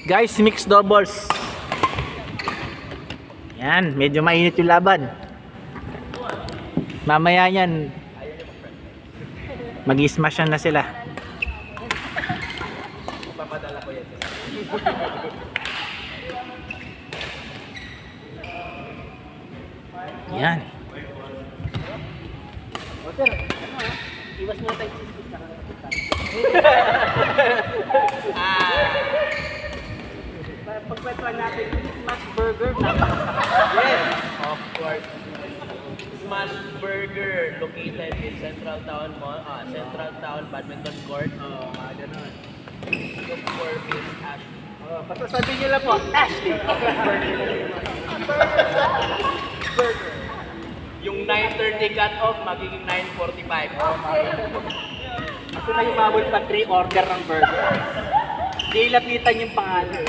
Guys, mixed doubles. Yan, medyo mainit yung laban. Mamaya yan, mag-smash na sila. Papadala ko yan. Yan. Sir, iwas mo tayo cheese pizza. Pagkwentuhan natin, Smash Burger, yes, of course. Smash Burger, located in Central Town Mall, Central Town Badminton Court. Ganun. Look for Miss Ashley. Basta sabihin nyo lang po, Ashley! Burger. Yung 9:30 cut-off, magiging 9:45. Ako na humabol pa 3 order ng burger. Di lapitan yung pangalan.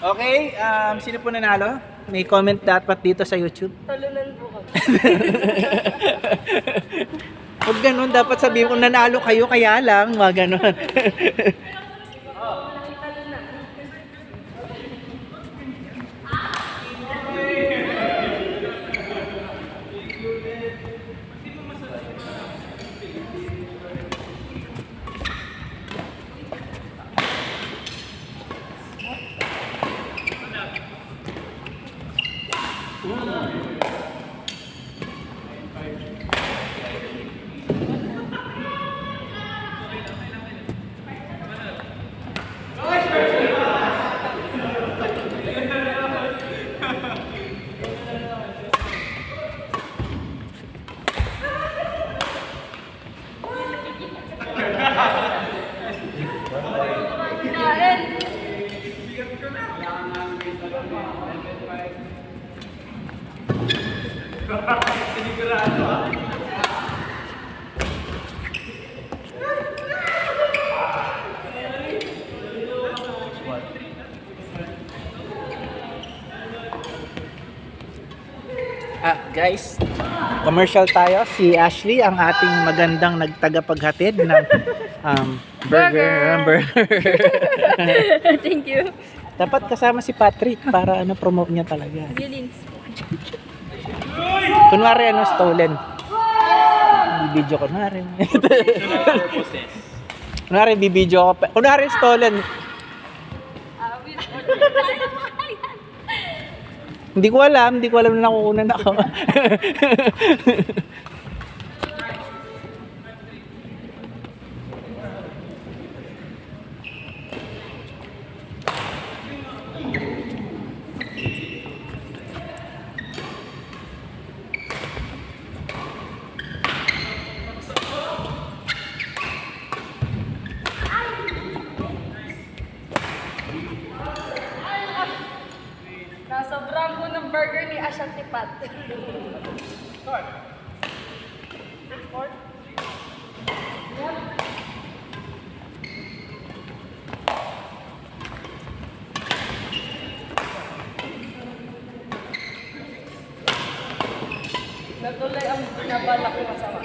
Okay, sino po nanalo? May comment dapat dito sa YouTube. Talunan po kami. Huwag ganun, dapat sabihin ko nanalo kayo, kaya lang, mga ganun. Guys, commercial tayo. Si Ashley, ang ating magandang nagtagapaghatid ng burger. Thank you. Dapat kasama si Patrick para promote niya talaga. Feelings. Kunwari stolen. Bibidyo kunwari. Kunwari bibidyo ko. Kunwari stolen. Hindi ko alam na nakukunan ako. Nasobrang ko ng burger ni Ashanti Pat. Natuloy ang nabalak ko masama.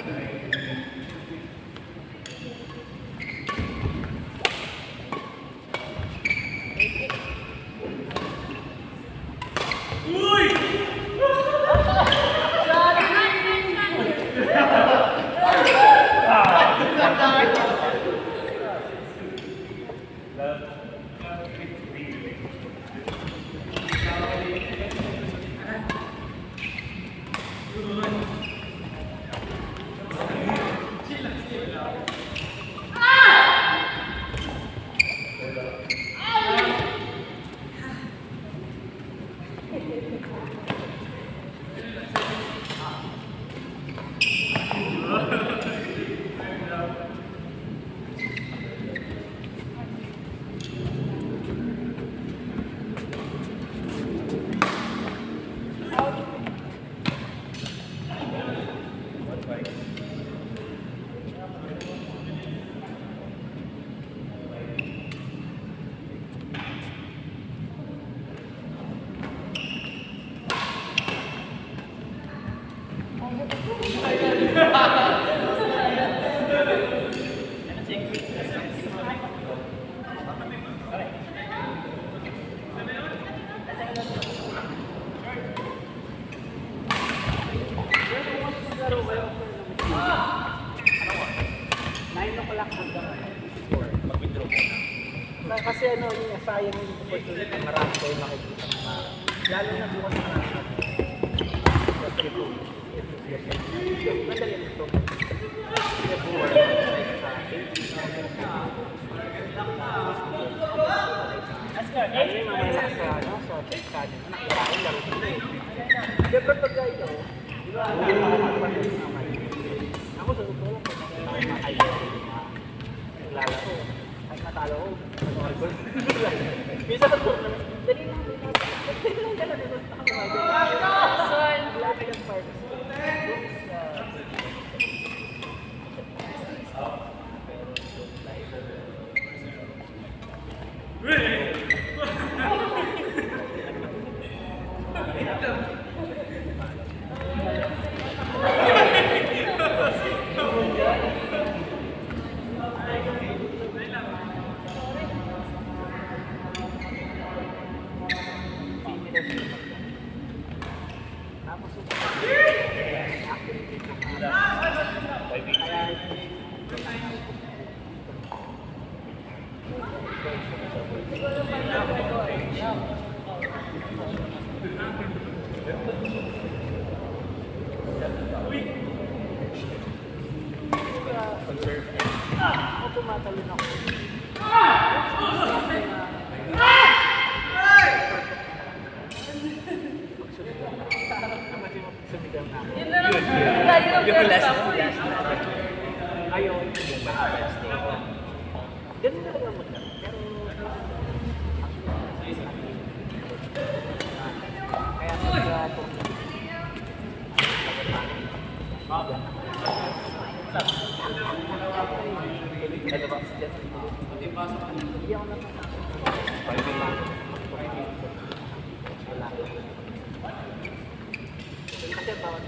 Kasi yun, sayang yung opportunity. Marami ko yung makikita. Lalo na bukas na natin. Madali nito. Ano yung mga nasa kanin? Nakikain laro dito. Siyempre pag ito, di ba? Ako sa totoo lang, kung nakakain naglalaro. Kahit natalo ko, minsan sa tour naman, dali lang gano'n dito sa kamagay. Son! Wala ka yung part. Ako tumatalon ako. Yun na lang. Lagi ng first half. Ayaw yung mahaba stay. Ganun na lang magkano. Pero kaya kasi bawat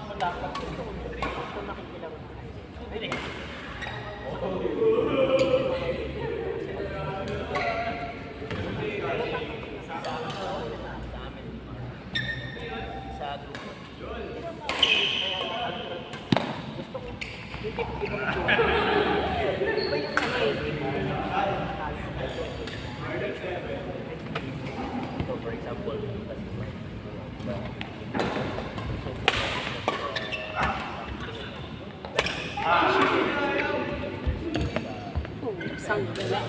mo dapat. Gusto nakikilaro na. Really? Sa grupo. So for example, Isang gala.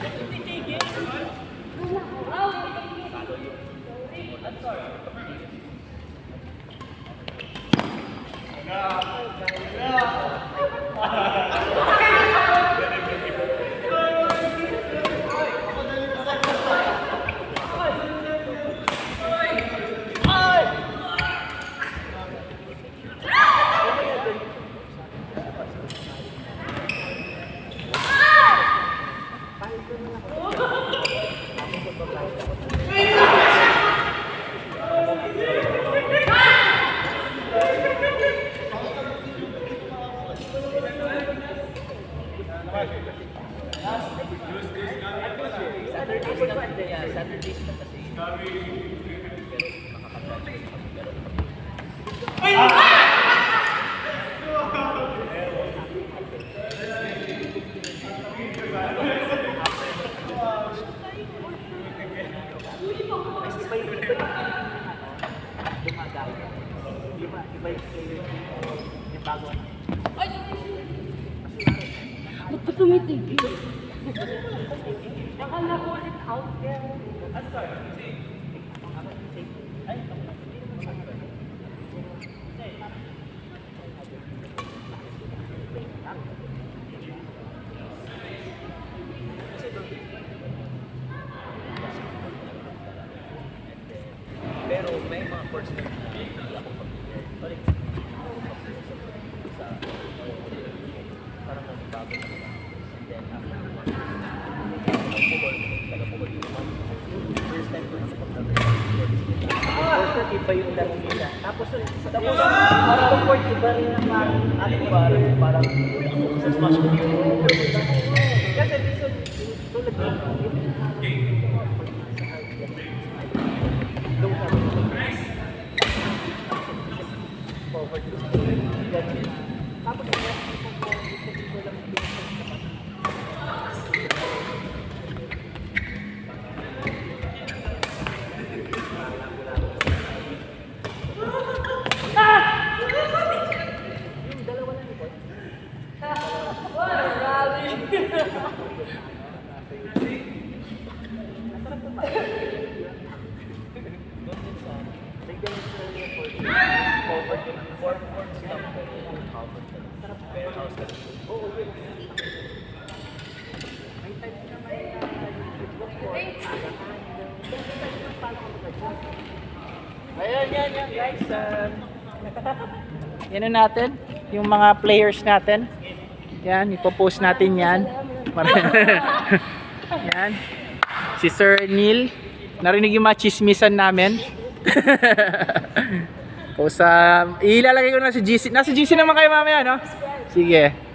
Saturdays na kasi. Ba't ka tumitigil? Akala ko ulit out there. Pero may mga course na hindi ako familiar. Sorry. Sa parang nagbago na lang. And then after taga-Bukol yung naman. First time ko na First iba yung laro nila. Tapos parang support iba rin ang parang sa smash ko yung kasi tulad ng forward tapos What a rally! Ayan, yan guys. Yan na natin, yung mga players natin. Yan, ipopost natin yan. Yan. Si Sir Neil. Narinig yung mga chismisan namin. Ilalagay ko na si GC. Nasa GC naman kayo mamaya, no? Sige.